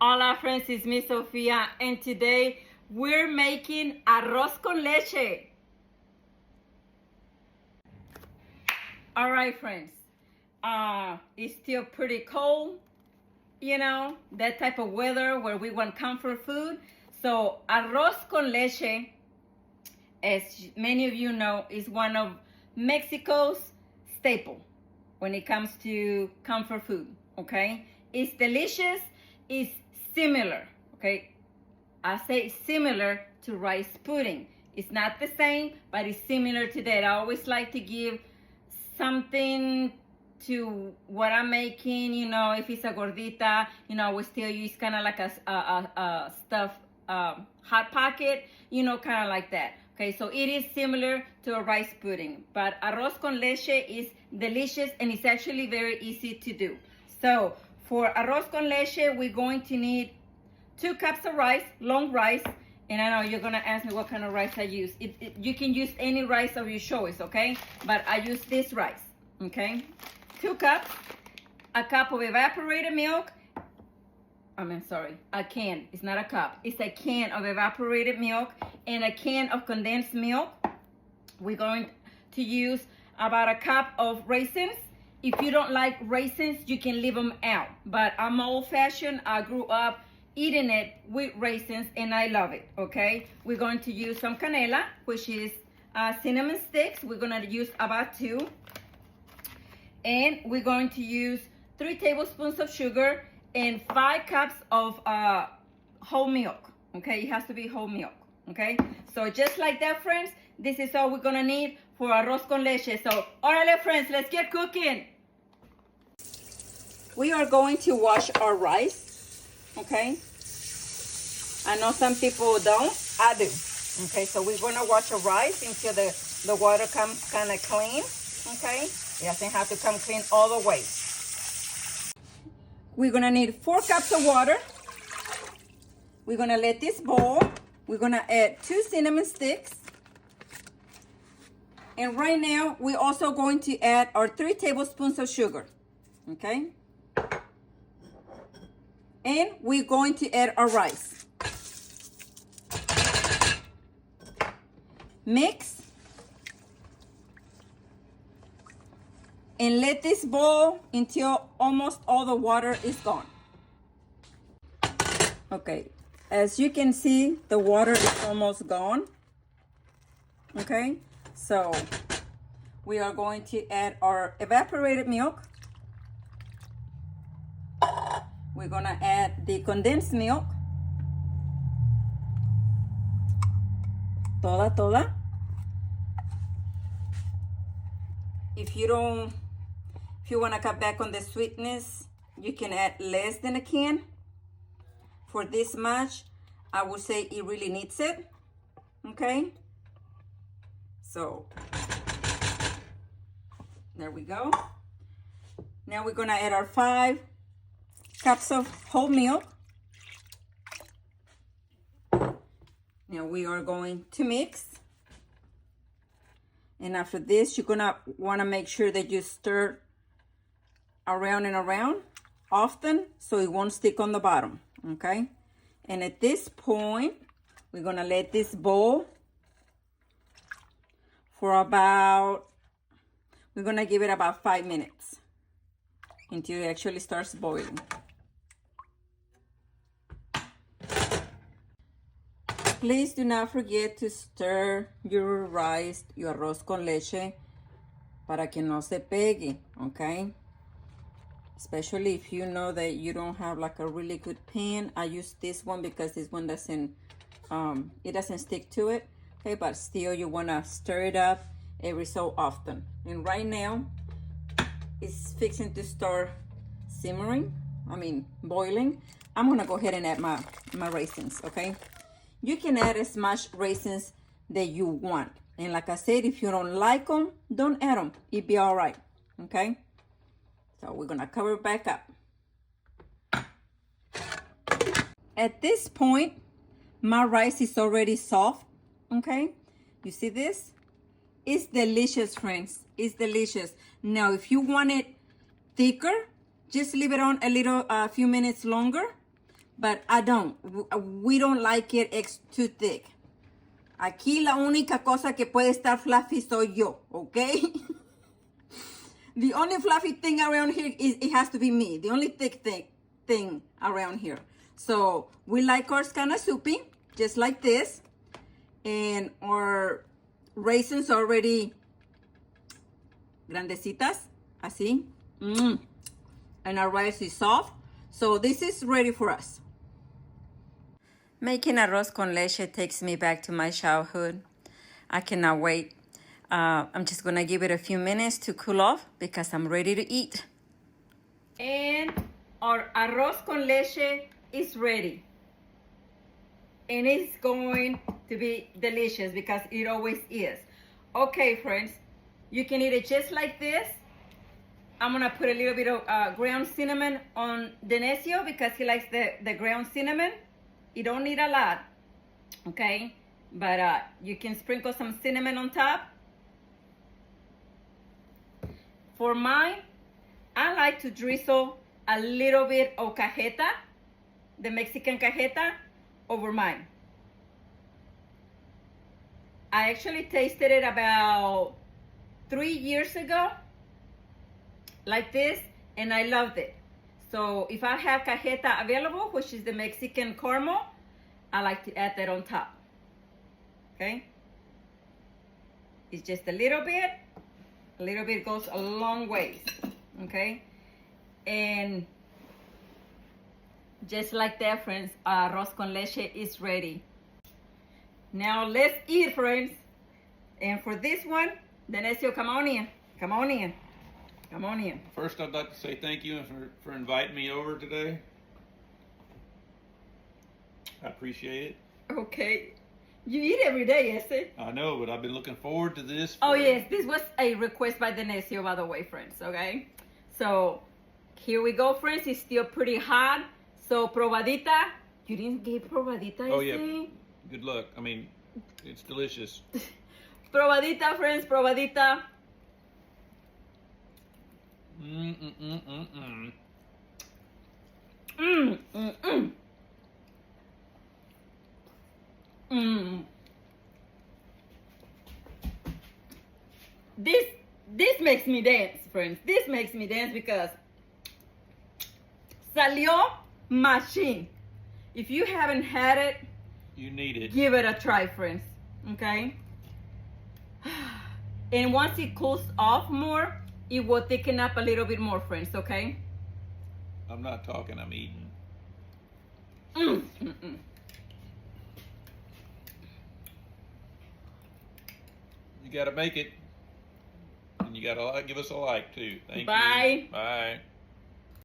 Hola friends, it's me Sofia, and today we're making arroz con leche. All right friends, it's still pretty cold, that type of weather where we want comfort food. So arroz con leche, as many of you know, is one of Mexico's staple when it comes to comfort food, okay? It's delicious, it's similar, okay? I say similar to rice pudding. It's not the same, but it's similar to that. I always like to give something to what I'm making, if it's a gordita, I will still use kind of like a stuffed hot pocket, kind of like that. Okay, so it is similar to a rice pudding, but arroz con leche is delicious and it's actually very easy to do. So for arroz con leche, we're going to need 2 cups of rice, long rice, and I know you're gonna ask me what kind of rice I use. You can use any rice of your choice, okay? But I use this rice, okay? 2 cups, a cup of evaporated milk. A can. It's not a cup. It's a can of evaporated milk and a can of condensed milk. We're going to use about a cup of raisins. If you don't like raisins, you can leave them out. But I'm old-fashioned. I grew up eating it with raisins and I love it, okay? We're going to use some canela, which is cinnamon sticks. We're going to use about 2. And we're going to use 3 tablespoons of sugar and 5 cups of whole milk, okay? It has to be whole milk, okay? So just like that, friends, this is all we're gonna need for arroz con leche. So, alright, friends, let's get cooking. We are going to wash our rice, okay? I know some people don't, I do. Okay, so we're gonna wash our rice until the water comes kind of clean, okay? It doesn't have to come clean all the way. We're gonna need 4 cups of water. We're gonna let this boil. We're gonna add 2 cinnamon sticks. And right now, we're also going to add our 3 tablespoons of sugar, okay? And we're going to add our rice. Mix. And let this boil until almost all the water is gone. Okay, as you can see, the water is almost gone. Okay, so we are going to add our evaporated milk. We're gonna add the condensed milk. Toda. If you want to cut back on the sweetness, you can add less than a can. For this much, I would say it really needs it, okay? So, there we go. Now we're gonna add our 5 cups of whole milk. Now we are going to mix. And after this, you're gonna wanna make sure that you stir around and around often so it won't stick on the bottom, okay? And at this point, we're gonna let this boil for we're gonna give it about 5 minutes until it actually starts boiling. Please do not forget to stir your rice, your arroz con leche, para que no se pegue, okay? Especially if you know that you don't have like a really good pan. I use this one because this one doesn't, it doesn't stick to it, okay? But still you wanna stir it up every so often. And right now, it's fixing to start boiling. I'm gonna go ahead and add my raisins, okay? You can add as much raisins that you want. And like I said, if you don't like them, don't add them. It'll be all right, okay? So we're gonna cover it back up. At this point, my rice is already soft, okay? You see this? It's delicious, friends. It's delicious. Now, if you want it thicker, just leave it on a few minutes longer. but I don't. We don't like it too thick. Aquí la única cosa que puede estar fluffy soy yo, okay? The only fluffy thing around here is it has to be me. The only thick thing around here. So we like ours kind of soupy, just like this. And our raisins already grandecitas, así. And our rice is soft. So this is ready for us. Making arroz con leche takes me back to my childhood. I cannot wait. I'm just gonna give it a few minutes to cool off because I'm ready to eat. And our arroz con leche is ready. And it's going to be delicious because it always is. Okay, friends, you can eat it just like this. I'm gonna put a little bit of ground cinnamon on Denecio because he likes the ground cinnamon. You don't need a lot, okay? But you can sprinkle some cinnamon on top. For mine, I like to drizzle a little bit of cajeta, the Mexican cajeta, over mine. I actually tasted it about 3 years ago, like this, and I loved it. So if I have cajeta available, which is the Mexican caramel, I like to add that on top, okay? It's just a little bit goes a long ways, okay? And just like that, friends, arroz con leche is ready. Now let's eat, friends. And for this one, Denecio, come on in. Come on in. Come on in. First, I'd like to say thank you for inviting me over today. I appreciate it. Okay. You eat every day, Esther. I know, but I've been looking forward to this. Oh, yes. This was a request by Denecio, by the way, friends, okay? So, here we go, friends. It's still pretty hot. So, probadita. You didn't give probadita, Oh, Esther? yeah. Good luck. I mean, it's delicious. Probadita, friends. Probadita. This makes me dance, friends. This makes me dance because salió machine. If you haven't had it, You need it. give it a try, friends. Okay? And once it cools off more, it will thicken up a little bit more, friends, okay? I'm not talking, I'm eating. You gotta make it. And you gotta give us a like too. Thank you. Bye. Bye.